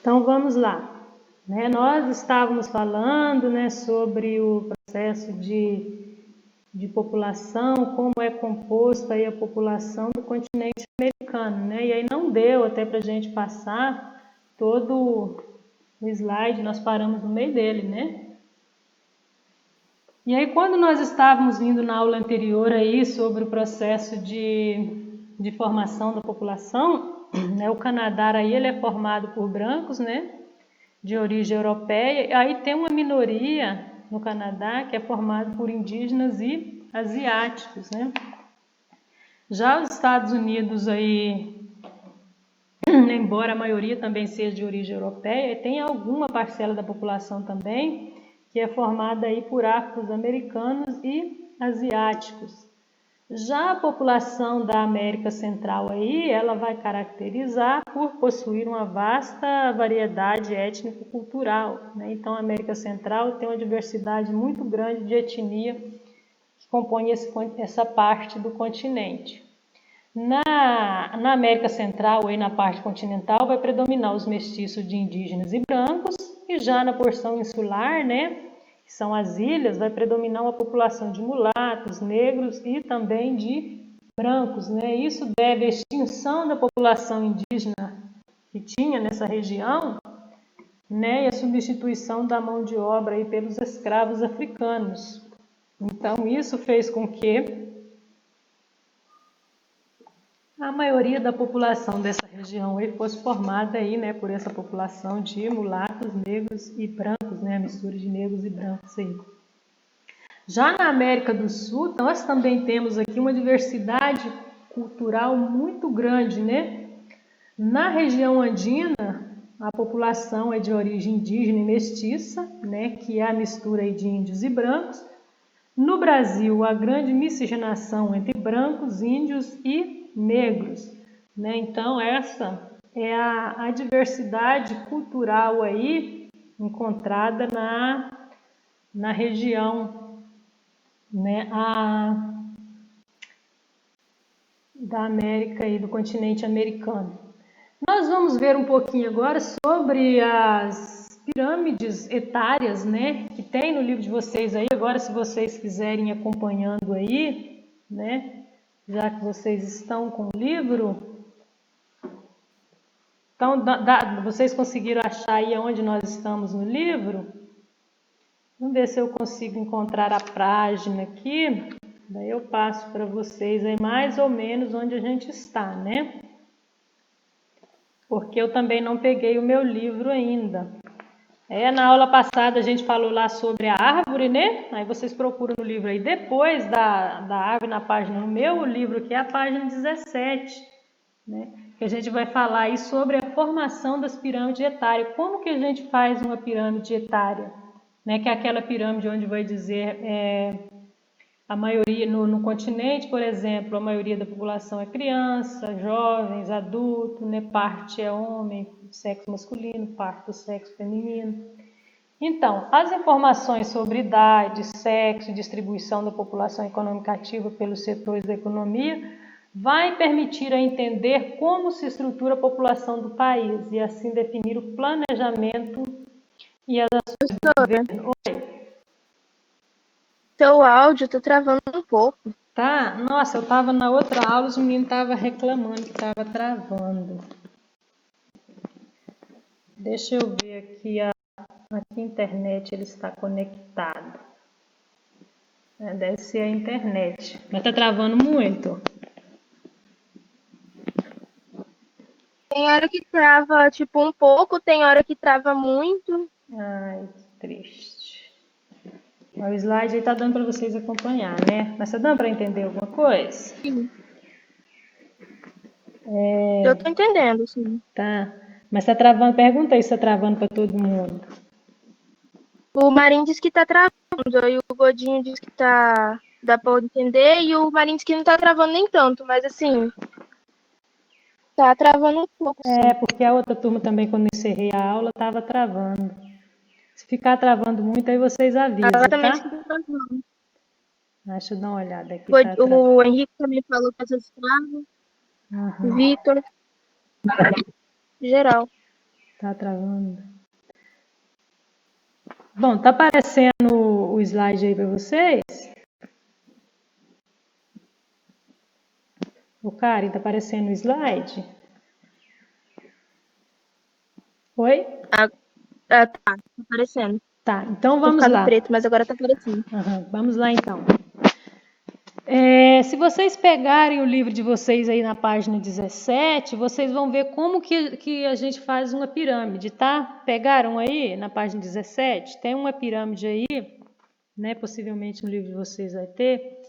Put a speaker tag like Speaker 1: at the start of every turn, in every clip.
Speaker 1: Então, vamos lá. Nós estávamos falando, sobre o processo de população, como é composta aí a população do continente americano, E aí não deu até para a gente passar todo o slide, nós paramos no meio dele, E aí quando nós estávamos vindo na aula anterior aí sobre o processo de formação da população, o Canadá aí ele é formado por brancos, de origem europeia, aí tem uma minoria no Canadá que é formada por indígenas e asiáticos, Já os Estados Unidos aí, embora a maioria também seja de origem europeia, tem alguma parcela da população também que é formada aí por afro-americanos e asiáticos. Já a população da América Central aí, ela vai caracterizar por possuir uma vasta variedade étnico-cultural, Então a América Central tem uma diversidade muito grande de etnia que compõe essa parte do continente. Na América Central, aí na parte continental, vai predominar os mestiços de indígenas e brancos, e já na porção insular, que são as ilhas, vai predominar uma população de mulatos, negros e também de brancos, Isso deve à extinção da população indígena que tinha nessa região, E a substituição da mão de obra aí pelos escravos africanos. Então, isso fez com que a maioria da população dessa região aí fosse formada aí, por essa população de mulatos, negros e brancos, a mistura de negros e brancos aí. Já na América do Sul, nós também temos aqui uma diversidade cultural muito grande, Na região andina, a população é de origem indígena e mestiça, que é a mistura aí de índios e brancos. No Brasil, a grande miscigenação entre brancos, índios e negros, Então, essa é a diversidade cultural aí encontrada na região, da América e do continente americano. Nós vamos ver um pouquinho agora sobre as pirâmides etárias, que tem no livro de vocês aí. Agora, se vocês quiserem ir acompanhando aí, já que vocês estão com o livro. Então, vocês conseguiram achar aí onde nós estamos no livro? Vamos ver se eu consigo encontrar a página aqui. Daí eu passo para vocês aí mais ou menos onde a gente está, Porque eu também não peguei o meu livro ainda. Na aula passada a gente falou lá sobre a árvore, Aí vocês procuram no livro aí, depois da árvore, na página, no meu livro, que é a página 17, Que a gente vai falar aí sobre a formação das pirâmides etárias. Como que a gente faz uma pirâmide etária? Que é aquela pirâmide onde vai dizer a maioria no continente, por exemplo, a maioria da população é criança, jovens, adulto, parte é homem, sexo masculino, parte do sexo feminino. Então, as informações sobre idade, sexo e distribuição da população econômica ativa pelos setores da economia vai permitir a entender como se estrutura a população do país e assim definir o planejamento e as ações do governo. Oi.
Speaker 2: Seu áudio está travando um pouco.
Speaker 1: Tá? Nossa, eu estava na outra aula, os meninos estavam reclamando que estava travando. Deixa eu ver aqui a internet, ele está conectado. Deve ser a internet, mas está travando muito.
Speaker 2: Tem hora que trava tipo um pouco, tem hora que trava muito.
Speaker 1: Ai, que triste. O slide aí tá dando para vocês acompanhar, Mas tá dando para entender alguma coisa?
Speaker 2: Sim. Eu tô entendendo, sim.
Speaker 1: Tá. Mas tá travando, pergunta aí se tá travando para todo mundo.
Speaker 2: O Marinho disse que tá travando, aí o Godinho disse que dá para entender, e o Marinho disse que não tá travando nem tanto, mas assim, tá travando um pouco, sim.
Speaker 1: Porque a outra turma também, quando eu encerrei a aula, tava travando. Se ficar travando muito, aí vocês avisam,
Speaker 2: Ela também disse
Speaker 1: tá?
Speaker 2: que tá travando.
Speaker 1: Deixa eu dar uma olhada aqui.
Speaker 2: O Henrique também falou que essas travam. O Vitor. Geral.
Speaker 1: Tá travando. Bom, tá aparecendo o slide aí para vocês? O Karen, tá aparecendo o slide? Oi?
Speaker 2: Tá aparecendo.
Speaker 1: Tá, então
Speaker 2: Tinha
Speaker 1: vamos
Speaker 2: ficado
Speaker 1: lá.
Speaker 2: preto, mas agora tá aparecendo.
Speaker 1: Vamos lá então. Se vocês pegarem o livro de vocês aí na página 17, vocês vão ver como que a gente faz uma pirâmide, tá? Pegaram aí na página 17? Tem uma pirâmide aí, né? Possivelmente no livro de vocês vai ter.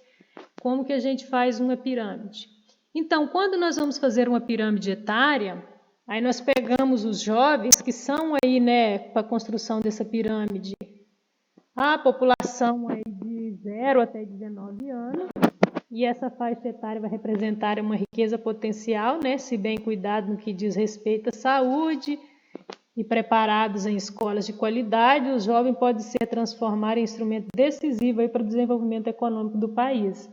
Speaker 1: Como que a gente faz uma pirâmide? Então, quando nós vamos fazer uma pirâmide etária, aí nós pegamos os jovens que são aí, né, para a construção dessa pirâmide, a população aí de 0 até 19 anos, e essa faixa etária vai representar uma riqueza potencial, né, se bem cuidado no que diz respeito à saúde e preparados em escolas de qualidade, os jovens podem se transformar em instrumento decisivo aí para o desenvolvimento econômico do país.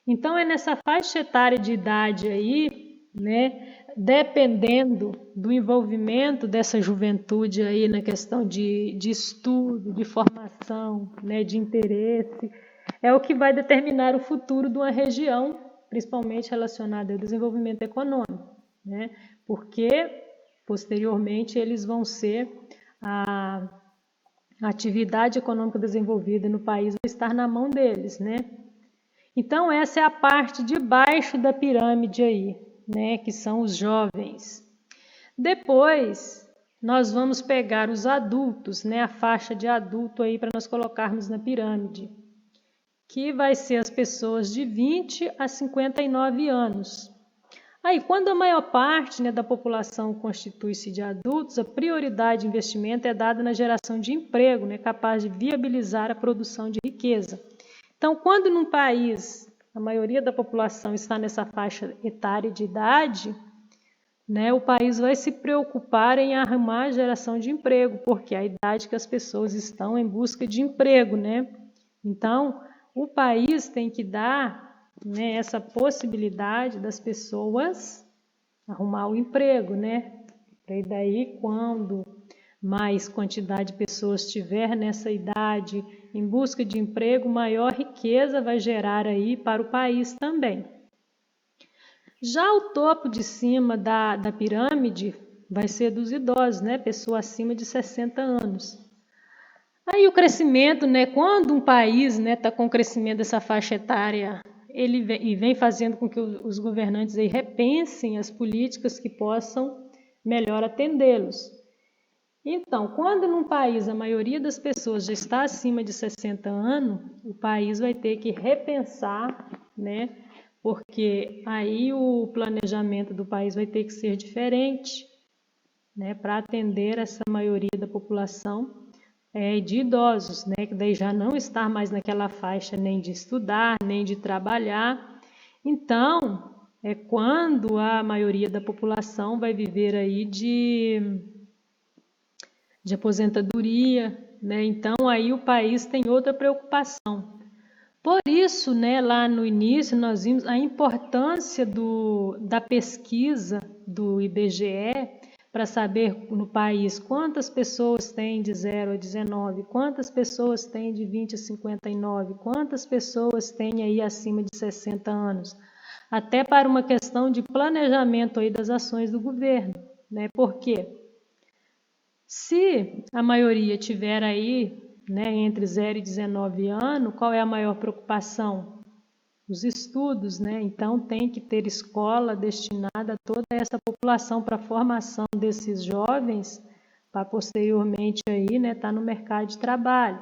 Speaker 1: Então, é nessa faixa etária de idade aí, né, dependendo do envolvimento dessa juventude aí na questão de estudo, de formação, né, de interesse, é o que vai determinar o futuro de uma região, principalmente relacionada ao desenvolvimento econômico, né, porque posteriormente eles vão ser a atividade econômica desenvolvida no país vai estar na mão deles, né? Então, essa é a parte de baixo da pirâmide aí, né, que são os jovens. Depois, nós vamos pegar os adultos, né, a faixa de adulto aí para nós colocarmos na pirâmide, que vai ser as pessoas de 20 a 59 anos. Aí, quando a maior parte, né, da população constitui-se de adultos, a prioridade de investimento é dada na geração de emprego, né, capaz de viabilizar a produção de riqueza. Então, quando num país a maioria da população está nessa faixa etária de idade, né, o país vai se preocupar em arrumar a geração de emprego, porque é a idade que as pessoas estão em busca de emprego, né? Então, o país tem que dar, né, essa possibilidade das pessoas arrumar o emprego, né? E daí, quando mais quantidade de pessoas tiver nessa idade em busca de emprego, maior riqueza vai gerar aí para o país também. Já o topo de cima da pirâmide vai ser dos idosos, né? Pessoa acima de 60 anos. Aí o crescimento, né? Quando um país, né, está com o crescimento dessa faixa etária, ele vem fazendo com que os governantes aí repensem as políticas que possam melhor atendê-los. Então, quando num país a maioria das pessoas já está acima de 60 anos, o país vai ter que repensar, né? Porque aí o planejamento do país vai ter que ser diferente, né? Para atender essa maioria da população de idosos, né? Que daí já não está mais naquela faixa nem de estudar, nem de trabalhar. Então, é quando a maioria da população vai viver aí de aposentadoria, né? Então aí o país tem outra preocupação. Por isso, né, lá no início nós vimos a importância da pesquisa do IBGE para saber no país quantas pessoas têm de 0 a 19, quantas pessoas têm de 20 a 59, quantas pessoas têm aí acima de 60 anos, até para uma questão de planejamento aí das ações do governo, né? Por quê? Se a maioria tiver aí, né, entre 0 e 19 anos, qual é a maior preocupação? Os estudos, né? Então tem que ter escola destinada a toda essa população para a formação desses jovens, para posteriormente aí, né, estar no mercado de trabalho.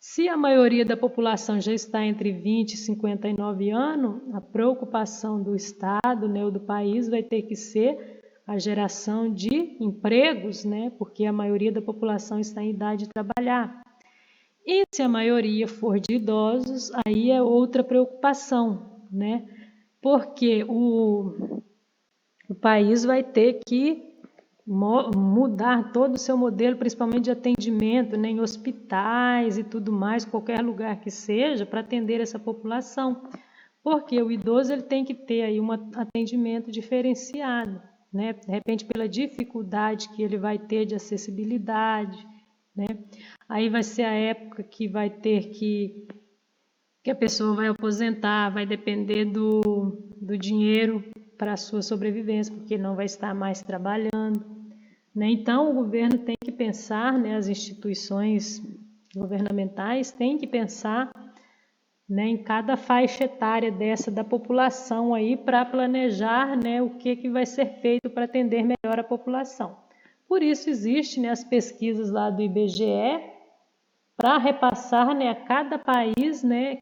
Speaker 1: Se a maioria da população já está entre 20 e 59 anos, a preocupação do Estado, né, ou do país vai ter que ser a geração de empregos, né, porque a maioria da população está em idade de trabalhar. E se a maioria for de idosos, aí é outra preocupação, né, porque o país vai ter que mudar todo o seu modelo, principalmente de atendimento, né, em hospitais e tudo mais, qualquer lugar que seja, para atender essa população. Porque o idoso ele tem que ter aí um atendimento diferenciado, né? De repente pela dificuldade que ele vai ter de acessibilidade, né? Aí vai ser a época que vai ter que a pessoa vai aposentar, vai depender do dinheiro para a sua sobrevivência, porque não vai estar mais trabalhando, né? Então, o governo tem que pensar, né, as instituições governamentais têm que pensar, né, em cada faixa etária dessa da população aí para planejar, né, o que vai ser feito para atender melhor a população. Por isso existe, né, as pesquisas lá do IBGE para repassar, né, a cada país, né,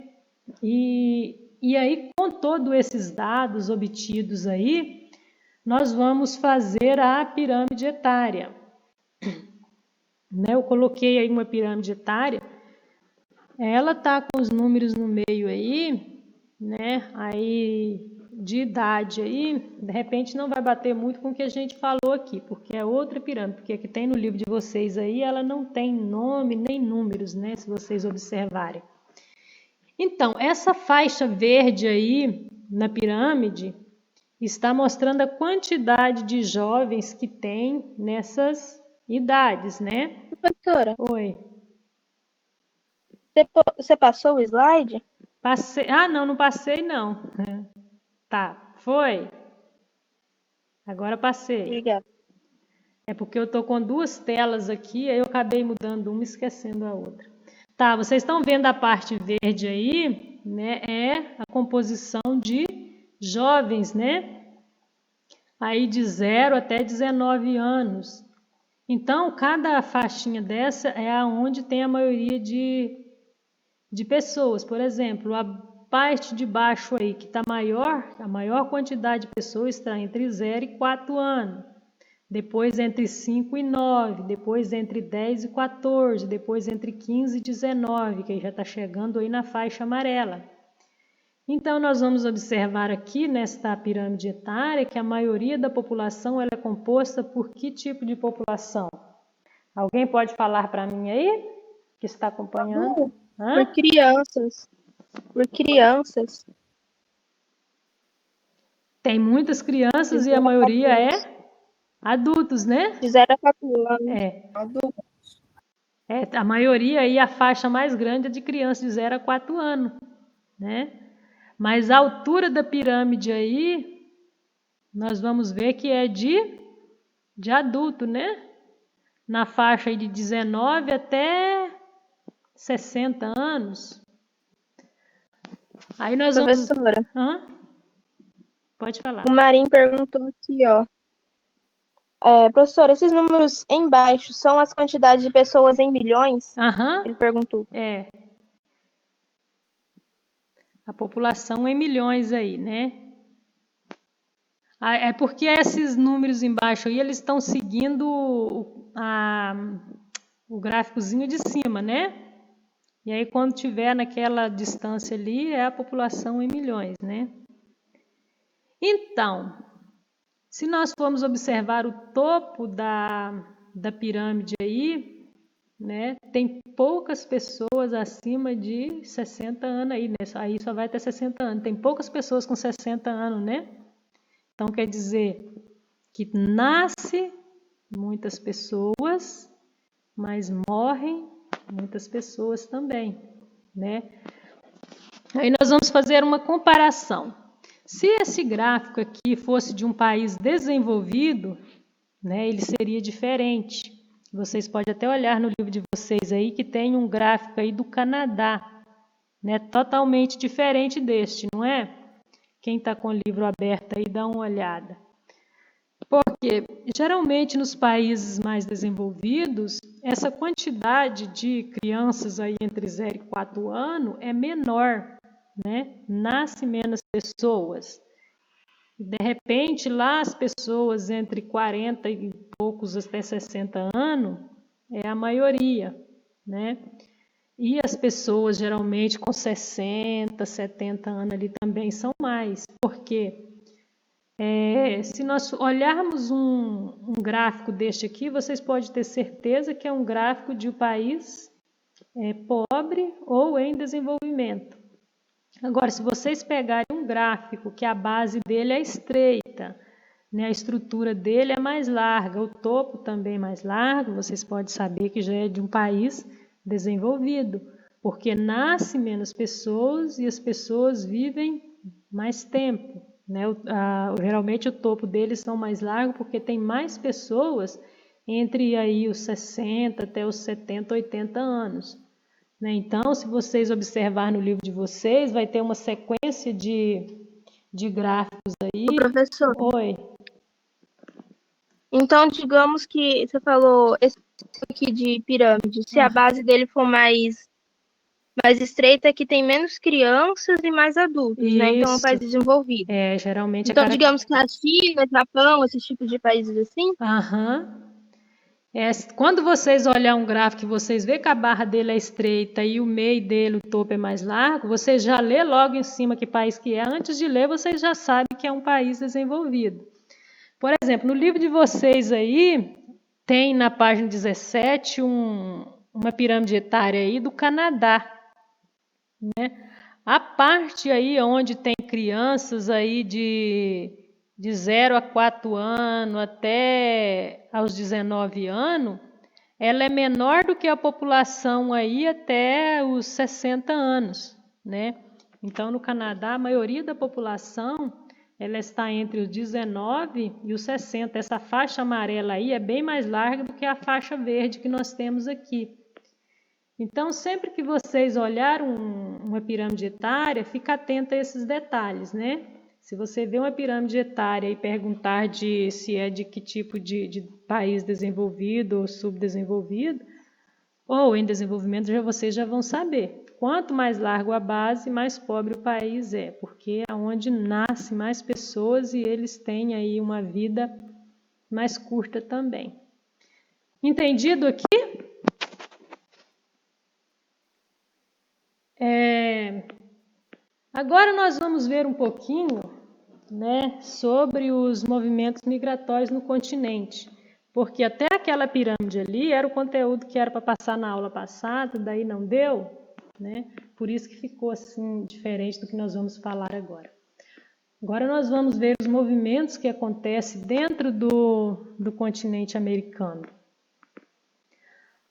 Speaker 1: e aí com todos esses dados obtidos aí, nós vamos fazer a pirâmide etária, né? Eu coloquei aí uma pirâmide etária, ela tá com os números no meio aí, né? Aí de idade aí, de repente não vai bater muito com o que a gente falou aqui, porque é outra pirâmide, porque a que tem no livro de vocês aí, ela não tem nome nem números, né? Se vocês observarem. Então, essa faixa verde aí na pirâmide está mostrando a quantidade de jovens que tem nessas idades, né?
Speaker 2: Professora,
Speaker 1: Oi.
Speaker 2: você passou o slide?
Speaker 1: Passei. Ah, não passei não. Tá, foi. Agora passei.
Speaker 2: Obrigada.
Speaker 1: É porque eu tô com duas telas aqui, aí eu acabei mudando uma e esquecendo a outra. Tá, vocês estão vendo a parte verde aí, né? É a composição de jovens, né? Aí de 0 até 19 anos. Então, cada faixinha dessa é aonde tem a maioria de pessoas. Por exemplo, a parte de baixo aí, que está maior, a maior quantidade de pessoas está entre 0 e 4 anos. Depois entre 5 e 9, depois entre 10 e 14, depois entre 15 e 19, que já está chegando aí na faixa amarela. Então, nós vamos observar aqui nesta pirâmide etária que a maioria da população ela é composta por que tipo de população? Alguém pode falar para mim aí, que está acompanhando?
Speaker 2: Por crianças. Por crianças.
Speaker 1: Tem muitas crianças e a maioria é adultos, né?
Speaker 2: De 0 a 4 anos.
Speaker 1: Adultos. A maioria aí, a faixa mais grande é de crianças de 0 a 4 anos, né? Mas a altura da pirâmide aí, nós vamos ver que é de adulto, né? Na faixa aí de 19 até 60 anos. Aí nós
Speaker 2: Professora,
Speaker 1: vamos... Pode falar.
Speaker 2: O Marinho perguntou aqui, ó. Professora, esses números embaixo são as quantidades de pessoas em milhões? Ele perguntou.
Speaker 1: A população em milhões aí, né? É porque esses números embaixo aí, eles estão seguindo o gráficozinho de cima, né? E aí, quando tiver naquela distância ali, é a população em milhões, né? Então, se nós formos observar o topo da pirâmide aí, né? Tem poucas pessoas acima de 60 anos aí, né? Aí só vai até 60 anos. Tem poucas pessoas com 60 anos, né? Então, quer dizer que nasce muitas pessoas, mas morrem muitas pessoas também, né? Aí nós vamos fazer uma comparação. Se esse gráfico aqui fosse de um país desenvolvido, né, ele seria diferente. Vocês podem até olhar no livro de vocês aí que tem um gráfico aí do Canadá, né, totalmente diferente deste, não é? Quem está com o livro aberto aí, dá uma olhada. Porque, geralmente, nos países mais desenvolvidos, essa quantidade de crianças aí entre 0 e 4 anos é menor, né? Nasce menos pessoas. De repente, lá as pessoas entre 40 e poucos até 60 anos é a maioria, né? E as pessoas geralmente com 60, 70 anos ali também são mais, porque se nós olharmos um gráfico deste aqui, vocês podem ter certeza que é um gráfico de um país pobre ou em desenvolvimento. Agora, se vocês pegarem um gráfico que a base dele é estreita, né, a estrutura dele é mais larga, o topo também é mais largo, vocês podem saber que já é de um país desenvolvido, porque nasce menos pessoas e as pessoas vivem mais tempo, né? Geralmente o topo deles são mais largos porque tem mais pessoas entre aí os 60 até os 70, 80 anos. Né? Então, se vocês observarem no livro de vocês, vai ter uma sequência de gráficos aí.
Speaker 2: O professor.
Speaker 1: Oi.
Speaker 2: Então, digamos que você falou esse aqui de pirâmide, se a base dele for mais estreita, é que tem menos crianças e mais adultos, né? Então é um país desenvolvido.
Speaker 1: Geralmente
Speaker 2: então, digamos que a China, Japão, esses tipos de países assim.
Speaker 1: Quando vocês olhar um gráfico e vocês vê que a barra dele é estreita e o meio dele, o topo é mais largo, vocês já lê logo em cima que país que é. Antes de ler, vocês já sabem que é um país desenvolvido. Por exemplo, no livro de vocês aí, tem na página 17 uma pirâmide etária aí do Canadá, né? A parte aí onde tem crianças aí de 0 a 4 anos até aos 19 anos, ela é menor do que a população aí até os 60 anos, né? Então, no Canadá, a maioria da população ela está entre os 19 e os 60. Essa faixa amarela aí é bem mais larga do que a faixa verde que nós temos aqui. Então, sempre que vocês olharem uma pirâmide etária, fica atento a esses detalhes, né? Se você vê uma pirâmide etária e perguntar se é de que tipo de país desenvolvido ou subdesenvolvido, ou em desenvolvimento, vocês já vão saber. Quanto mais largo a base, mais pobre o país é, porque é onde nasce mais pessoas e eles têm aí uma vida mais curta também. Entendido aqui? Agora nós vamos ver um pouquinho, né, sobre os movimentos migratórios no continente, porque até aquela pirâmide ali era o conteúdo que era para passar na aula passada, daí não deu, né? Por isso que ficou assim diferente do que nós vamos falar agora. Agora nós vamos ver os movimentos que acontecem dentro do continente americano.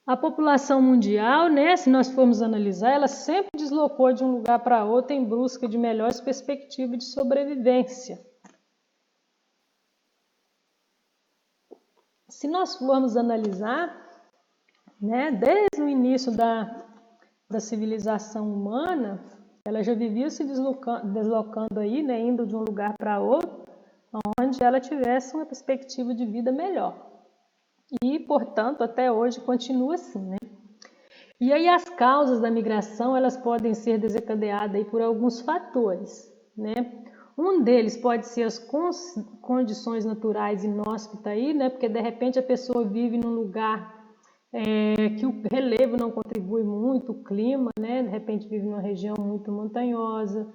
Speaker 1: A população mundial, né, se nós formos analisar, ela sempre deslocou de um lugar para outro em busca de melhores perspectivas de sobrevivência. Se nós formos analisar, né, desde o início da civilização humana, ela já vivia se deslocando aí, né, indo de um lugar para outro, onde ela tivesse uma perspectiva de vida melhor. E, portanto, até hoje continua assim, né? E aí as causas da migração, elas podem ser desencadeadas aí por alguns fatores, né? Um deles pode ser as condições naturais inóspitas aí, né? Porque de repente a pessoa vive num lugar que o relevo não contribui muito, o clima, né? De repente vive numa região muito montanhosa,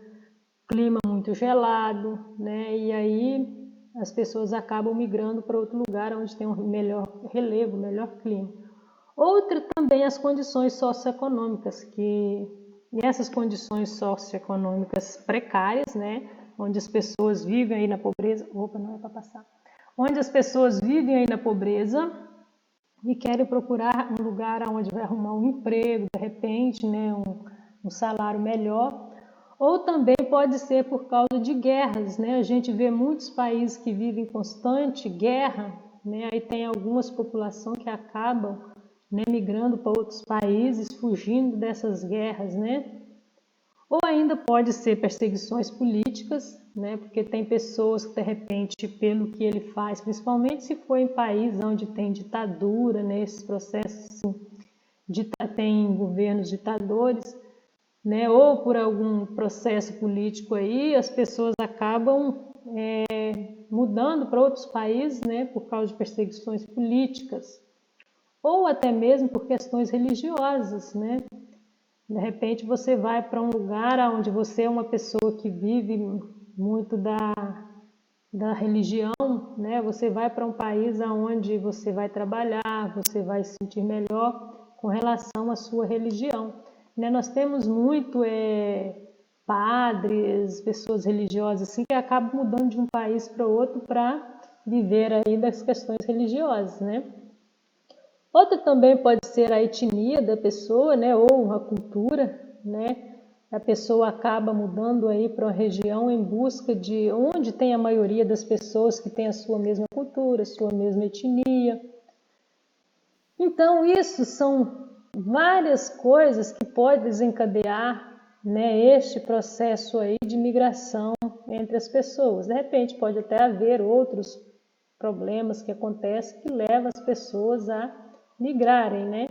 Speaker 1: clima muito gelado, né? E aí as pessoas acabam migrando para outro lugar onde tem um melhor relevo, melhor clima. Outra também as condições socioeconômicas, e essas condições socioeconômicas precárias, né, onde as pessoas vivem aí na pobreza, onde as pessoas vivem aí na pobreza e querem procurar um lugar onde vai arrumar um emprego, de repente, né, um salário melhor. Ou também pode ser por causa de guerras, né? A gente vê muitos países que vivem em constante guerra, né? Aí tem algumas populações que acabam, né, migrando para outros países, fugindo dessas guerras, né? Ou ainda pode ser perseguições políticas, né? Porque tem pessoas que, de repente, pelo que ele faz, principalmente se for em país onde tem ditadura, né? Esses processos, assim, tem governos ditadores, né, ou por algum processo político aí, as pessoas acabam mudando para outros países, né, por causa de perseguições políticas, ou até mesmo por questões religiosas, né? De repente você vai para um lugar onde você é uma pessoa que vive muito da religião, né? Você vai para um país onde você vai trabalhar, você vai se sentir melhor com relação à sua religião. Né? Nós temos muito padres, pessoas religiosas assim, que acabam mudando de um país para outro para viver aí das questões religiosas, né? Outra também pode ser a etnia da pessoa, né? Ou a cultura, né? A pessoa acaba mudando aí para uma região em busca de onde tem a maioria das pessoas que tem a sua mesma cultura, a sua mesma etnia. Então, isso são várias coisas que podem desencadear, né, este processo aí de migração entre as pessoas. De repente, pode até haver outros problemas que acontecem que levam as pessoas a migrarem, né?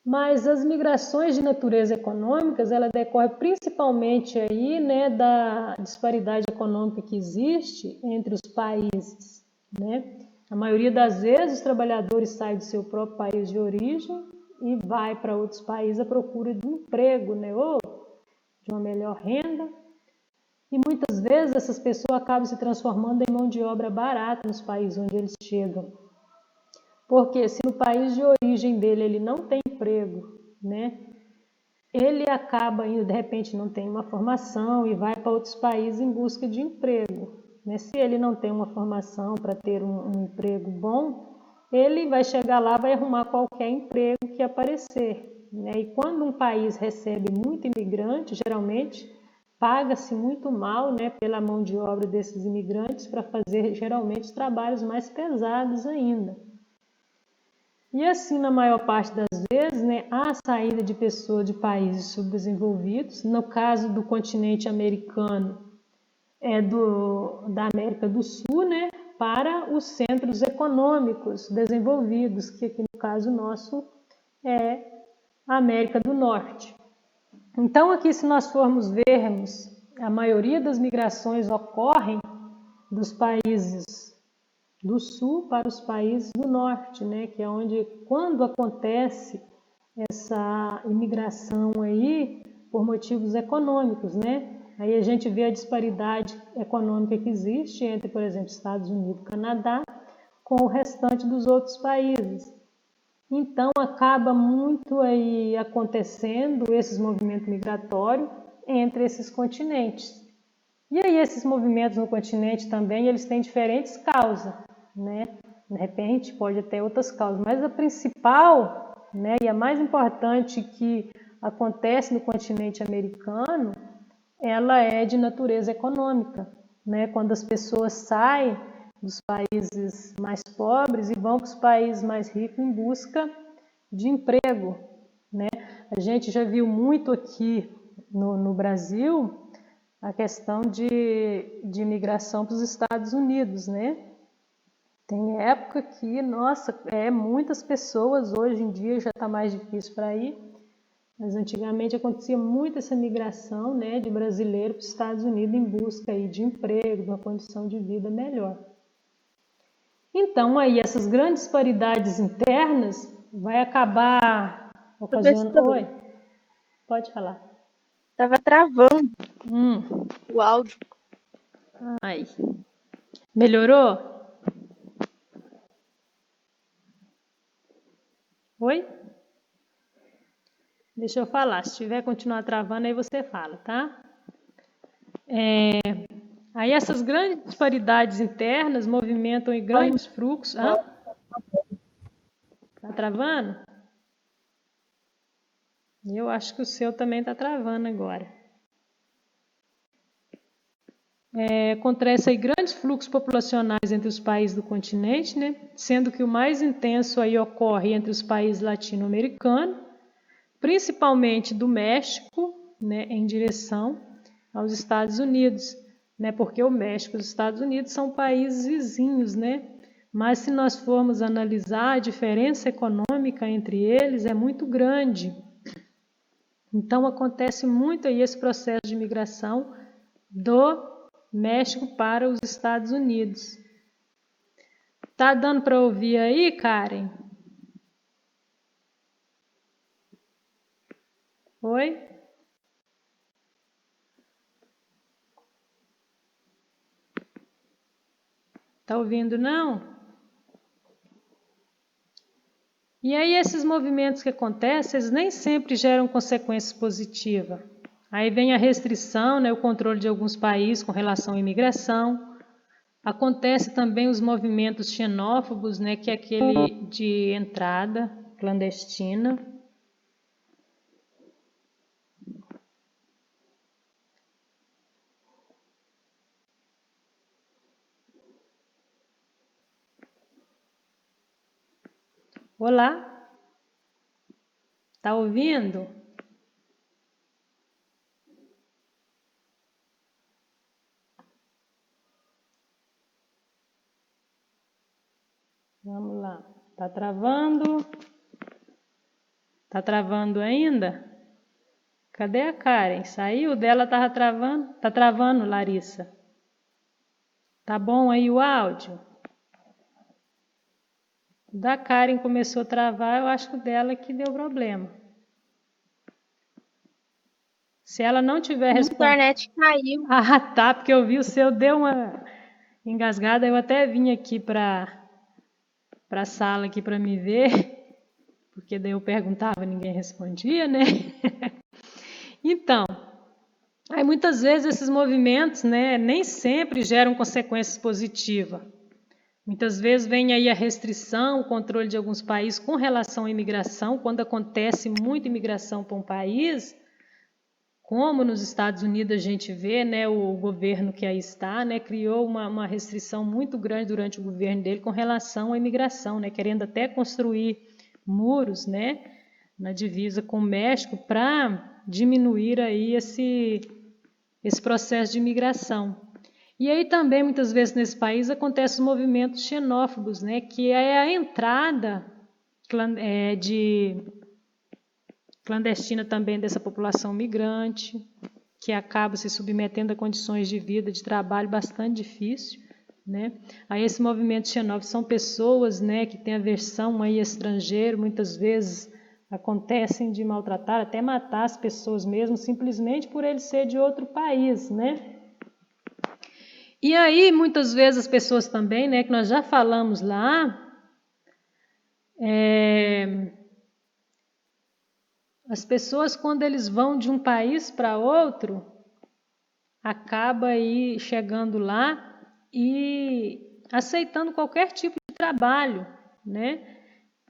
Speaker 1: Mas as migrações de natureza econômicas, ela decorre principalmente aí, né, da disparidade econômica que existe entre os países, né? A maioria das vezes os trabalhadores saem do seu próprio país de origem e vai para outros países à procura de um emprego, né, ou de uma melhor renda. E muitas vezes essas pessoas acabam se transformando em mão de obra barata nos países onde eles chegam. Porque se no país de origem dele ele não tem emprego, né, ele acaba indo, de repente não tem uma formação e vai para outros países em busca de emprego. Né? Se ele não tem uma formação para ter um emprego bom, ele vai chegar lá, vai arrumar qualquer emprego que aparecer. Né? E quando um país recebe muito imigrante, geralmente paga-se muito mal, né, pela mão de obra desses imigrantes para fazer geralmente os trabalhos mais pesados ainda. E assim, na maior parte das vezes, né, há a saída de pessoas de países subdesenvolvidos. No caso do continente americano, da América do Sul, né, para os centros econômicos desenvolvidos, que aqui no caso nosso é a América do Norte. Então, aqui, se nós formos vermos, a maioria das migrações ocorrem dos países do sul para os países do norte, né? Que é onde, quando acontece essa imigração aí, por motivos econômicos, né? Aí a gente vê a disparidade econômica que existe entre, por exemplo, Estados Unidos e Canadá, com o restante dos outros países. Então, acaba muito aí acontecendo esses movimentos migratórios entre esses continentes. E aí esses movimentos no continente também, eles têm diferentes causas, né? De repente pode ter outras causas, mas a principal, né, e a mais importante que acontece no continente americano, ela é de natureza econômica, né? Quando as pessoas saem dos países mais pobres e vão para os países mais ricos em busca de emprego, né? A gente já viu muito aqui no Brasil a questão de migração para os Estados Unidos, né? Tem época que, nossa, muitas pessoas, hoje em dia já está mais difícil para ir, mas antigamente acontecia muito essa migração, né, de brasileiro para os Estados Unidos em busca aí de emprego, de uma condição de vida melhor. Então, aí, essas grandes disparidades internas vai acabar ocasionando... Oi, pode falar.
Speaker 2: Tava travando o áudio.
Speaker 1: Ai. Melhorou? Oi? Deixa eu falar. Se tiver continuar travando, aí você fala, tá? Aí essas grandes disparidades internas movimentam em grandes fluxos. Tá travando? Eu acho que o seu também está travando agora. Acontece aí grandes fluxos populacionais entre os países do continente, né? Sendo que o mais intenso aí ocorre entre os países latino-americanos, principalmente do México, né, em direção aos Estados Unidos, né? Porque o México e os Estados Unidos são países vizinhos, né? Mas se nós formos analisar, a diferença econômica entre eles é muito grande. Então acontece muito aí esse processo de migração do México para os Estados Unidos. Tá dando para ouvir aí, Karen? Oi? Tá ouvindo, não? E aí esses movimentos que acontecem, eles nem sempre geram consequências positivas. Aí vem a restrição, né, o controle de alguns países com relação à imigração. Acontece também os movimentos xenófobos, né, que é aquele de entrada clandestina. Olá, tá ouvindo? Vamos lá. Tá travando? Tá travando ainda? Cadê a Karen? Saiu? Dela tava travando? Tá travando, Larissa? Tá bom aí o áudio? Da Karen começou a travar, eu acho que o dela que deu problema. Se ela não tiver
Speaker 2: A
Speaker 1: respondido...
Speaker 2: internet caiu.
Speaker 1: Ah, tá, porque eu vi o seu deu uma engasgada, eu até vim aqui para a sala aqui para me ver, porque daí eu perguntava e ninguém respondia, né? Então, aí muitas vezes esses movimentos, né, nem sempre geram consequências positivas. Muitas vezes vem aí a restrição, o controle de alguns países com relação à imigração, quando acontece muita imigração para um país, como nos Estados Unidos a gente vê, né, o governo que aí está, né, criou uma restrição muito grande durante o governo dele com relação à imigração, né, querendo até construir muros, né, na divisa com o México para diminuir aí esse processo de imigração. E aí também, muitas vezes nesse país, acontecem os movimentos xenófobos, né, que é a entrada clandestina também dessa população migrante, que acaba se submetendo a condições de vida, de trabalho bastante difícil, né? Aí esse movimento xenófobo são pessoas, né, que têm aversão aí a estrangeiro, muitas vezes acontecem de maltratar, até matar as pessoas mesmo, simplesmente por ele ser de outro país, né? E aí, muitas vezes as pessoas também, né, que nós já falamos lá, as pessoas, quando eles vão de um país para outro, acaba aí chegando lá e aceitando qualquer tipo de trabalho, né?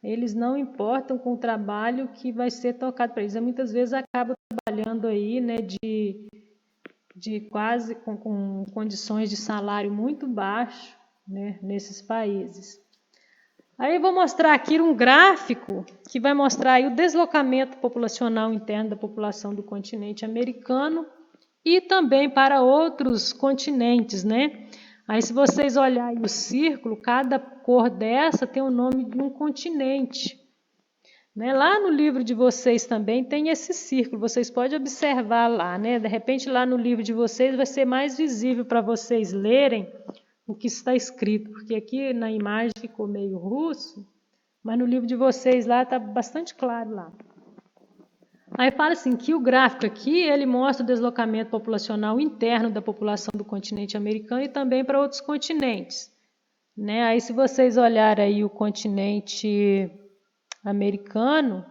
Speaker 1: Eles não importam com o trabalho que vai ser tocado para eles. Muitas vezes acaba trabalhando aí, né, de quase com condições de salário muito baixo, né, nesses países. Aí eu vou mostrar aqui um gráfico que vai mostrar aí o deslocamento populacional interno da população do continente americano e também para outros continentes, né? Aí se vocês olharem o círculo, cada cor dessa tem o nome de um continente. Né? Lá no livro de vocês também tem esse círculo, vocês podem observar lá, né? De repente lá no livro de vocês vai ser mais visível para vocês lerem o que está escrito, porque aqui na imagem ficou meio russo, mas no livro de vocês lá está bastante claro lá. Aí fala assim que o gráfico aqui, ele mostra o deslocamento populacional interno da população do continente americano e também para outros continentes. Né? Aí se vocês olharem aí o continente americano,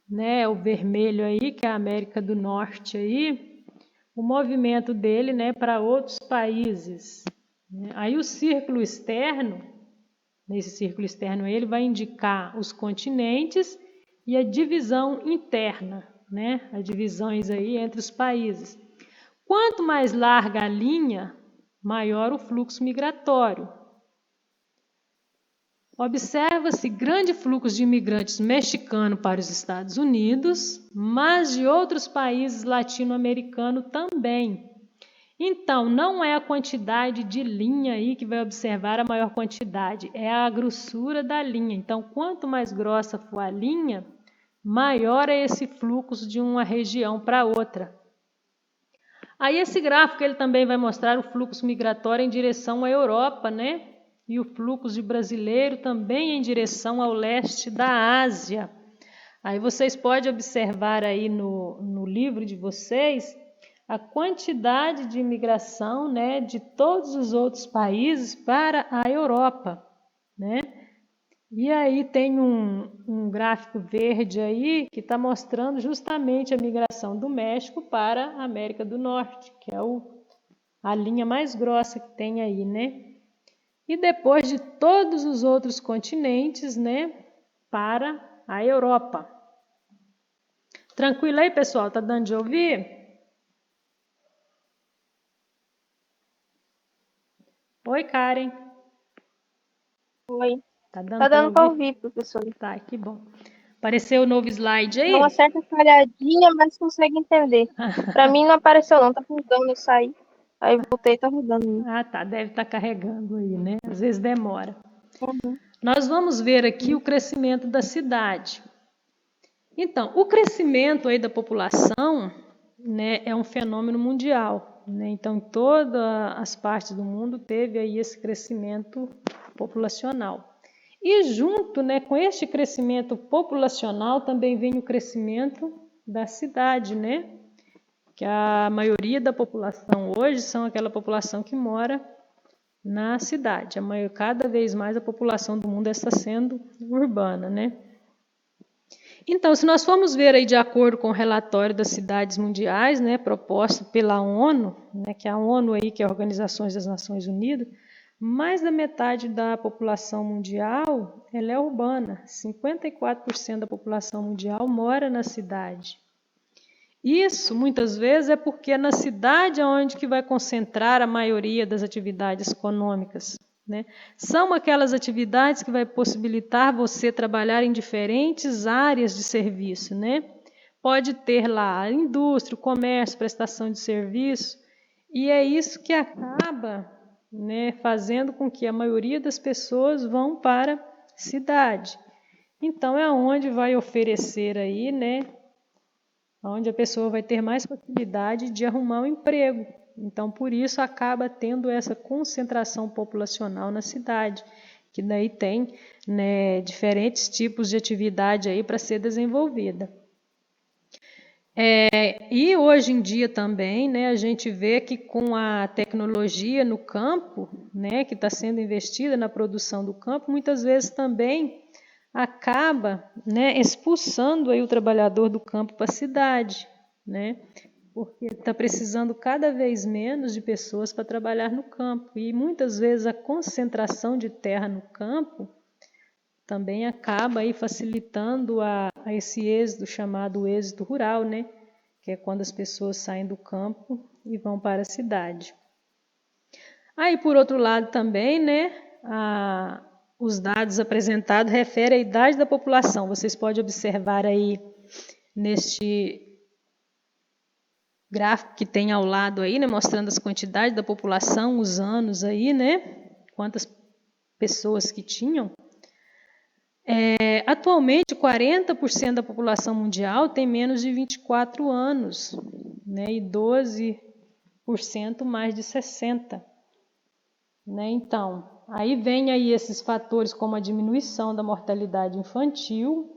Speaker 1: né, o vermelho aí, que é a América do Norte aí, o movimento dele, né, para outros países. Aí o círculo externo, nesse círculo externo ele vai indicar os continentes e a divisão interna, né, as divisões aí entre os países. Quanto mais larga a linha, maior o fluxo migratório. Observa-se grande fluxo de imigrantes mexicanos para os Estados Unidos, mas de outros países latino-americanos também. Então, não é a quantidade de linha aí que vai observar a maior quantidade, é a grossura da linha. Então, quanto mais grossa for a linha, maior é esse fluxo de uma região para outra. Aí esse gráfico ele também vai mostrar o fluxo migratório em direção à Europa, né? E o fluxo de brasileiro também em direção ao leste da Ásia. Aí vocês podem observar aí no livro de vocês a quantidade de imigração, né, de todos os outros países para a Europa, né? E aí tem um gráfico verde aí que está mostrando justamente a migração do México para a América do Norte, que é o a linha mais grossa que tem aí, né? E depois de todos os outros continentes, né, para a Europa. Tranquilo aí, pessoal? Tá dando de ouvir? Oi, Karen.
Speaker 2: Oi.
Speaker 1: Tá
Speaker 2: Tá
Speaker 1: dando para
Speaker 2: dando para
Speaker 1: ouvir?
Speaker 2: ouvir, professor.
Speaker 1: Tá, que bom. Apareceu o novo slide
Speaker 2: Dá uma
Speaker 1: aí?
Speaker 2: certa falhadinha, mas consegue entender. Para mim não apareceu não, tá rodando, eu saí. Aí voltei, tá rodando.
Speaker 1: Ah, tá, deve estar carregando aí, né? Às vezes demora.
Speaker 2: Uhum.
Speaker 1: Nós vamos ver aqui o crescimento da cidade. Então, o crescimento aí da população, né, é um fenômeno mundial, né? Então, todas as partes do mundo teve aí esse crescimento populacional. E junto, né, com este crescimento populacional também vem o crescimento da cidade, né? Que a maioria da população hoje são aquela população que mora na cidade. Cada vez mais a população do mundo está sendo urbana, né? Então, se nós formos ver aí de acordo com o relatório das cidades mundiais, né, proposto pela ONU, né, que é a ONU aí, que é a Organização das Nações Unidas, mais da metade da população mundial ela é urbana. 54% da população mundial mora na cidade. Isso, muitas vezes, é porque é na cidade onde que vai concentrar a maioria das atividades econômicas, né? São aquelas atividades que vai possibilitar você trabalhar em diferentes áreas de serviço, né? Pode ter lá a indústria, o comércio, prestação de serviço, e é isso que acaba, né, fazendo com que a maioria das pessoas vão para a cidade. Então, é onde vai oferecer aí, né, onde a pessoa vai ter mais facilidade de arrumar um emprego. Então, por isso, acaba tendo essa concentração populacional na cidade, que daí tem, né, diferentes tipos de atividade aí para ser desenvolvida. E hoje em dia também, né, a gente vê que com a tecnologia no campo, né, que está sendo investida na produção do campo, muitas vezes também acaba, né, expulsando aí o trabalhador do campo para a cidade, né, porque está precisando cada vez menos de pessoas para trabalhar no campo. E muitas vezes a concentração de terra no campo também acaba aí facilitando a esse êxodo chamado êxodo rural, né, que é quando as pessoas saem do campo e vão para a cidade. Aí, por outro lado também, né, os dados apresentados referem à idade da população. Vocês podem observar aí neste gráfico que tem ao lado aí, né, mostrando as quantidades da população, os anos aí, né, quantas pessoas que tinham. Atualmente, 40% da população mundial tem menos de 24 anos, né, e 12% mais de 60. Né? Então, aí vem aí esses fatores como a diminuição da mortalidade infantil,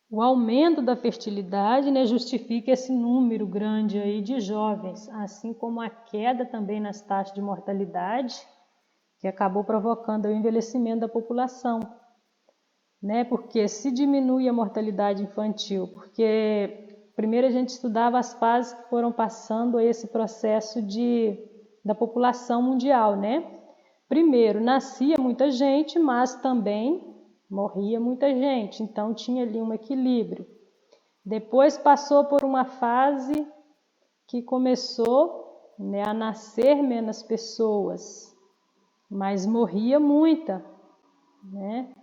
Speaker 1: o aumento da fertilidade, né, justifica esse número grande aí de jovens, assim como a queda também nas taxas de mortalidade, que acabou provocando o envelhecimento da população. Né? Porque se diminui a mortalidade infantil, porque primeiro a gente estudava as fases que foram passando a esse processo da população mundial, né? Primeiro, nascia muita gente, mas também morria muita gente, então tinha ali um equilíbrio. Depois passou por uma fase que começou, né, a nascer menos pessoas, mas morria muita, né?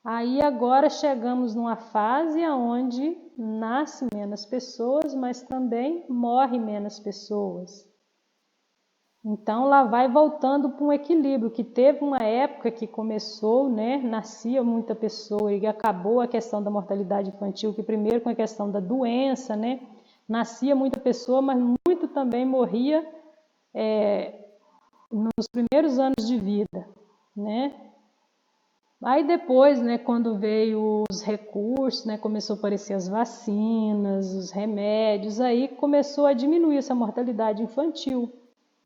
Speaker 1: Aí agora chegamos numa fase onde nasce menos pessoas, mas também morre menos pessoas. Então lá vai voltando para um equilíbrio, que teve uma época que começou, né, nascia muita pessoa e acabou a questão da mortalidade infantil, que primeiro com a questão da doença, né, nascia muita pessoa, mas muito também morria nos primeiros anos de vida, né? Aí depois, né, quando veio os recursos, né, começou a aparecer as vacinas, os remédios, aí começou a diminuir essa mortalidade infantil,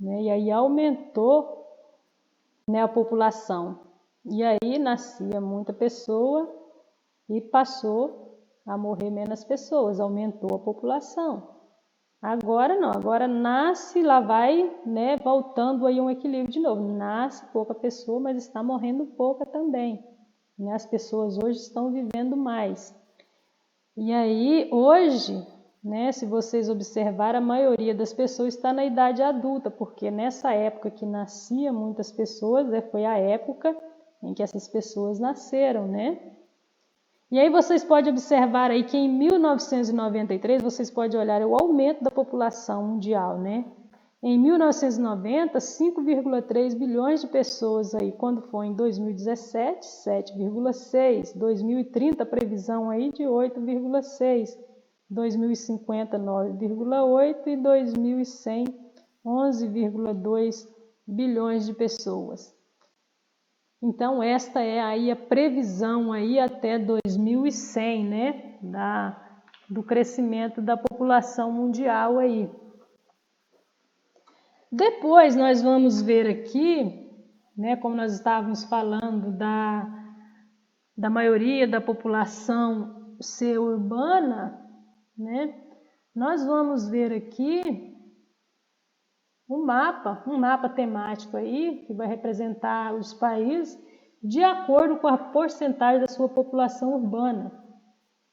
Speaker 1: né, e aí aumentou, né, a população. E aí nascia muita pessoa e passou a morrer menos pessoas, aumentou a população. Agora não, agora nasce, lá vai, né, voltando aí um equilíbrio de novo. Nasce pouca pessoa, mas está morrendo pouca também, né? As pessoas hoje estão vivendo mais. E aí, hoje, né, se vocês observarem, a maioria das pessoas está na idade adulta, porque nessa época que nascia muitas pessoas, foi a época em que essas pessoas nasceram, né? E aí vocês podem observar aí que em 1993, vocês podem olhar o aumento da população mundial, né? Em 1990, 5,3 bilhões de pessoas aí, quando foi em 2017, 7,6, 2030 a previsão aí de 8,6, 2050 9,8 e 2100 11,2 bilhões de pessoas. Então, esta é aí a previsão aí até 2100, né, do crescimento da população mundial aí. Depois nós vamos ver aqui, né, como nós estávamos falando da maioria da população ser urbana, né, nós vamos ver aqui um mapa temático aí, que vai representar os países de acordo com a porcentagem da sua população urbana,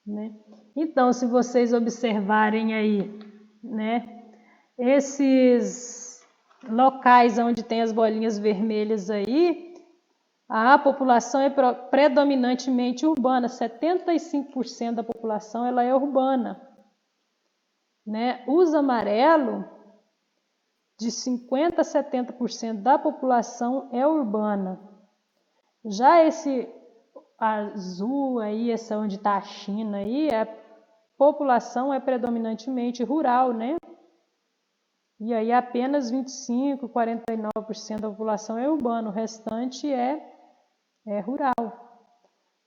Speaker 1: né? Então, se vocês observarem aí, né, esses locais onde tem as bolinhas vermelhas aí, a população é predominantemente urbana, 75% da população ela é urbana, né? Os amarelos, de 50% a 70% da população é urbana. Já esse azul aí, essa onde está a China aí, a população é predominantemente rural, né? E aí apenas 25%, 49% da população é urbana, o restante é rural.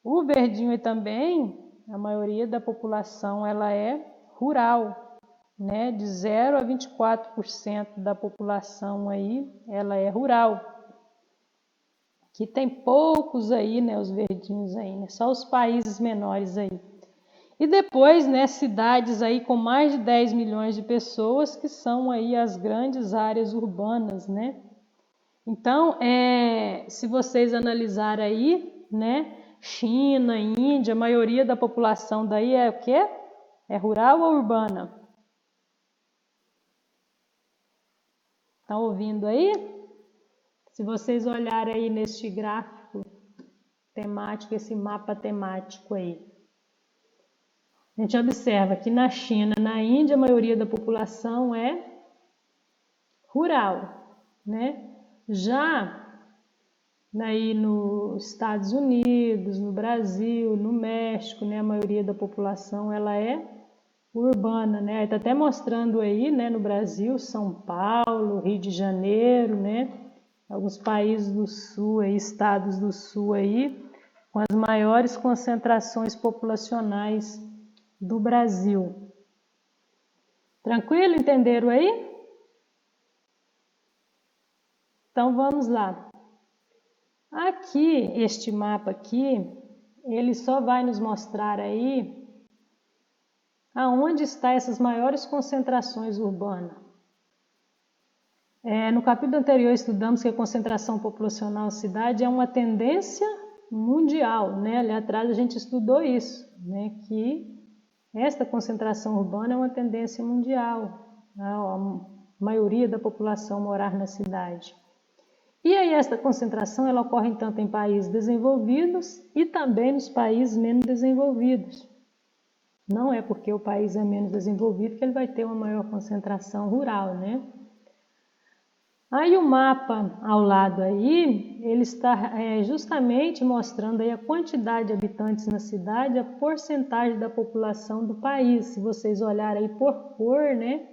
Speaker 1: O verdinho aí também, a maioria da população ela é rural, né? De 0 a 24% da população aí, ela é rural. Que tem poucos aí, né, os verdinhos aí, né? Só os países menores aí. E depois, né, cidades aí com mais de 10 milhões de pessoas, que são aí as grandes áreas urbanas, né? Então, se vocês analisarem aí, né, China, Índia, a maioria da população daí é o quê? É rural ou urbana? Estão ouvindo aí? Se vocês olharem aí neste gráfico temático, esse mapa temático aí, a gente observa que na China, na Índia, a maioria da população é rural, né? Já aí nos Estados Unidos, no Brasil, no México, né, a maioria da população ela é urbana, né? Está até mostrando aí, né, no Brasil, São Paulo, Rio de Janeiro, né? Alguns países do sul, aí, estados do sul aí, com as maiores concentrações populacionais do Brasil. Tranquilo? Entenderam aí? Então vamos lá. Aqui, este mapa aqui, ele só vai nos mostrar aí aonde estão essas maiores concentrações urbanas. No capítulo anterior estudamos que a concentração populacional da cidade é uma tendência mundial, né? Ali atrás a gente estudou isso, né? Que esta concentração urbana é uma tendência mundial, a maioria da população morar na cidade. E aí esta concentração ela ocorre tanto em países desenvolvidos e também nos países menos desenvolvidos. Não é porque o país é menos desenvolvido que ele vai ter uma maior concentração rural, né? Aí o mapa ao lado aí, ele está justamente mostrando aí a quantidade de habitantes na cidade, a porcentagem da população do país. Se vocês olharem aí por cor, né?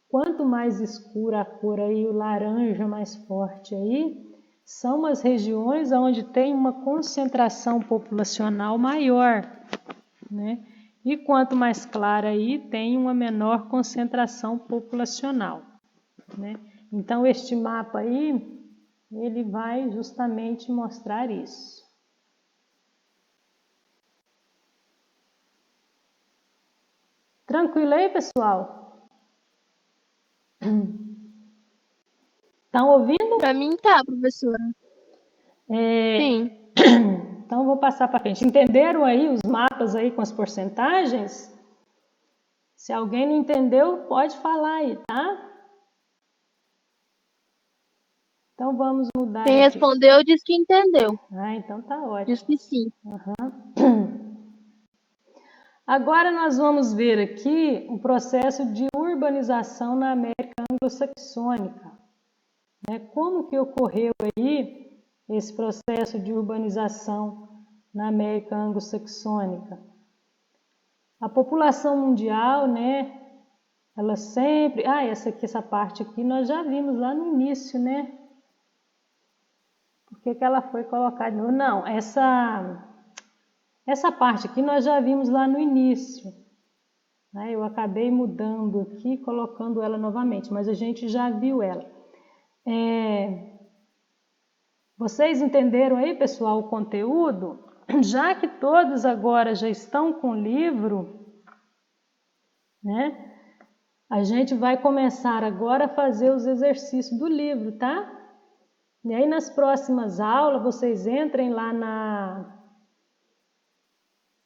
Speaker 1: Quanto mais escura a cor aí, o laranja mais forte aí, são as regiões onde tem uma concentração populacional maior, né? E quanto mais clara aí, tem uma menor concentração populacional, né? Então, este mapa aí, ele vai justamente mostrar isso. Tranquilo aí, pessoal? Estão ouvindo?
Speaker 2: Para mim tá, professora. Sim.
Speaker 1: Então, eu vou passar para frente. Entenderam aí os mapas aí com as porcentagens? Se alguém não entendeu, pode falar aí, tá? Então, vamos mudar
Speaker 2: Quem
Speaker 1: aqui.
Speaker 2: respondeu disse que entendeu.
Speaker 1: Então tá ótimo.
Speaker 2: Disse que sim.
Speaker 1: Agora nós vamos ver aqui o processo de urbanização na América anglo-saxônica. Como que ocorreu aí esse processo de urbanização na América anglo-saxônica? A população mundial, ela sempre... essa parte aqui nós já vimos lá no início, né? Por que ela foi colocada? Não, essa parte aqui nós já vimos lá no início. Eu acabei mudando aqui, colocando ela novamente, mas a gente já viu ela. Vocês entenderam aí, pessoal, o conteúdo? Já que todos agora já estão com o livro, a gente vai começar agora a fazer os exercícios do livro, tá? E aí nas próximas aulas vocês entrem lá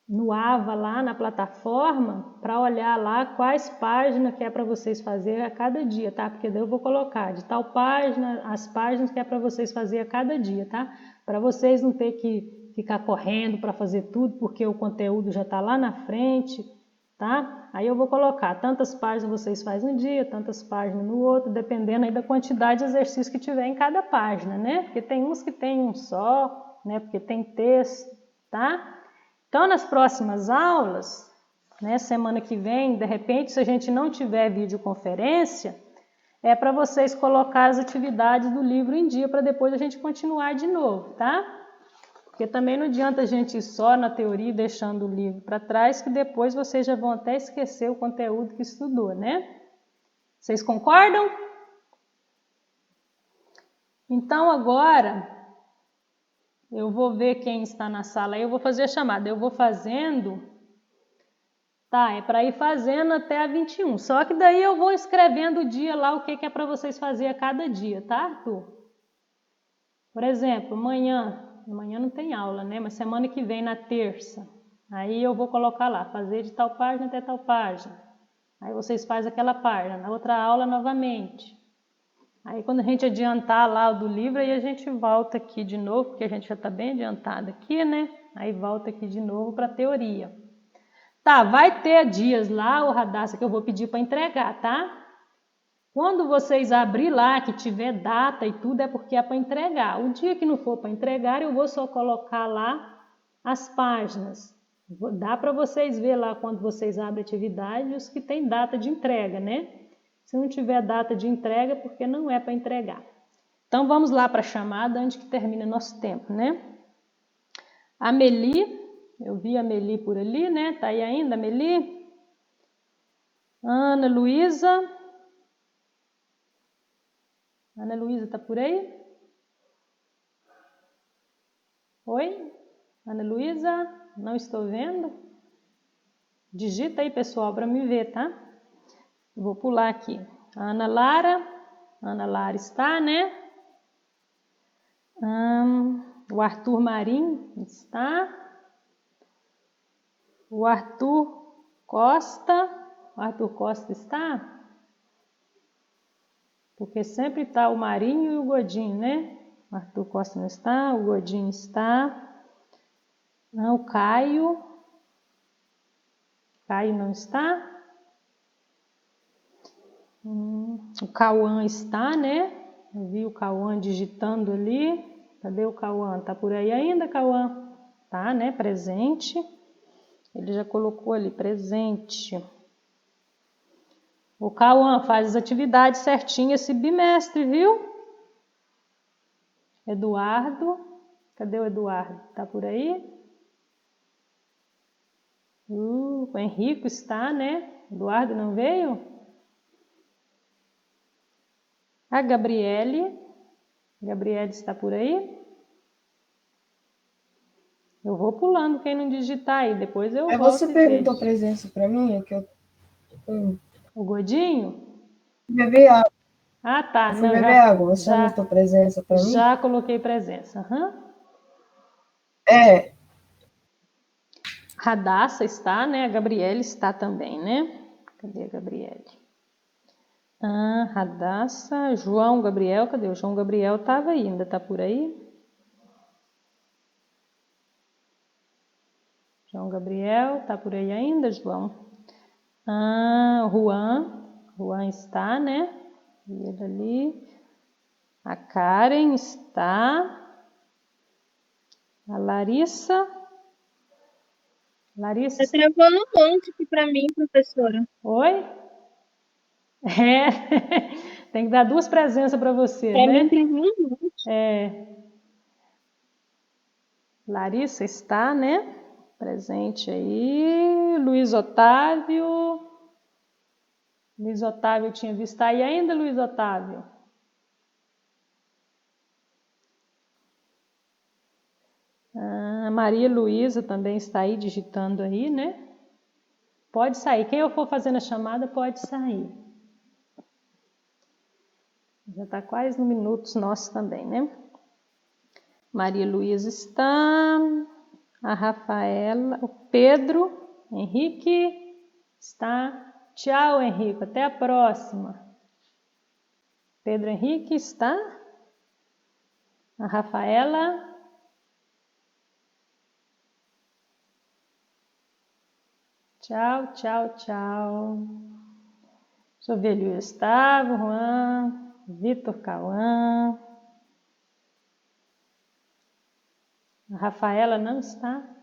Speaker 1: no AVA, lá na plataforma, para olhar lá quais páginas que é para vocês fazer a cada dia, tá? Porque daí eu vou colocar de tal página, as páginas que é para vocês fazer a cada dia, tá? Para vocês não ter que ficar correndo para fazer tudo, porque o conteúdo já está lá na frente, tá? Aí eu vou colocar tantas páginas vocês fazem no dia, tantas páginas no outro, dependendo aí da quantidade de exercício que tiver em cada página, né? Porque tem uns que tem um só, né? Porque tem texto, tá? Então, nas próximas aulas, semana que vem, de repente, se a gente não tiver videoconferência, é para vocês colocar as atividades do livro em dia para depois a gente continuar de novo, tá? Porque também não adianta a gente ir só na teoria deixando o livro para trás, que depois vocês já vão até esquecer o conteúdo que estudou, né? Vocês concordam? Então, agora... eu vou ver quem está na sala, eu vou fazer a chamada, eu vou fazendo, tá, é para ir fazendo até a 21, só que daí eu vou escrevendo o dia lá, o que é para vocês fazer a cada dia, tá, Arthur? Por exemplo, amanhã não tem aula, né, mas semana que vem, na terça, aí eu vou colocar lá, fazer de tal página até tal página, aí vocês fazem aquela página, na outra aula novamente. Aí quando a gente adiantar lá o do livro, aí a gente volta aqui de novo, porque a gente já está bem adiantado aqui, né? Aí volta aqui de novo para a teoria. Tá, vai ter dias lá, o Radassa, que eu vou pedir para entregar, tá? Quando vocês abrir lá, que tiver data e tudo, é porque é para entregar. O dia que não for para entregar, eu vou só colocar lá as páginas. Dá para vocês ver lá quando vocês abrem atividade os que tem data de entrega, né? Se não tiver data de entrega, é porque não é para entregar. Então, vamos lá para a chamada antes que termine nosso tempo, né? A Meli, eu vi a Meli por ali, né? Tá aí ainda, Meli? Ana Luísa. Ana Luísa tá por aí? Oi? Ana Luísa? Não estou vendo? Digita aí, pessoal, para me ver, tá? Vou pular aqui. Ana Lara está, né? O Arthur Marim está. O Arthur Costa está? Porque sempre está o Marinho e o Godinho, né? O Arthur Costa não está, o Godinho está. O Caio não está. O Cauã está, né? Eu vi o Cauã digitando ali. Cadê o Cauã? Tá por aí ainda, Cauã? Tá, né? Presente. Ele já colocou ali, presente. O Cauã faz as atividades certinho esse bimestre, viu? Eduardo. Cadê o Eduardo? Tá por aí? O Henrico está, né? Eduardo não veio? A Gabriele está por aí? Eu vou pulando quem não digitar aí, depois eu volto.
Speaker 3: Você perguntou presença para mim, é que eu...
Speaker 1: O Godinho?
Speaker 3: Beber água.
Speaker 1: Ah, tá.
Speaker 3: Eu fui
Speaker 1: Não,
Speaker 3: beber água. Você
Speaker 1: já,
Speaker 3: anotou presença para mim?
Speaker 1: já coloquei presença. Aham.
Speaker 3: É.
Speaker 1: Radassa está, né? A Gabriele está também, né? Cadê a Gabriele? Ah, Radassa, João Gabriel, cadê? O João Gabriel estava aí, ainda está por aí? João Gabriel, está por aí ainda, João? Ah, Juan está, né? E ele ali. A Karen está. A Larissa. Larissa.
Speaker 2: Tá travando um monte aqui pra mim, professora.
Speaker 1: Oi? É, tem que dar 2 presenças para você,
Speaker 2: Pra
Speaker 1: né?
Speaker 2: mim travou um monte.
Speaker 1: É. Larissa está, né? Presente aí. Luiz Otávio. Luiz Otávio tinha visto aí ainda, Luiz Otávio? Ah, Maria Luísa também está aí digitando aí, né? Pode sair. Quem eu for fazendo a chamada pode sair. Já está quase no minutos nosso também, né? Maria Luísa está. A Rafaela, o Pedro, Henrique está. Tchau, Henrique. Até a próxima. Pedro Henrique está. A Rafaela. Tchau, tchau, tchau. Deixa eu ver ali o Gustavo, Juan, Vitor Cauã. A Rafaela não está.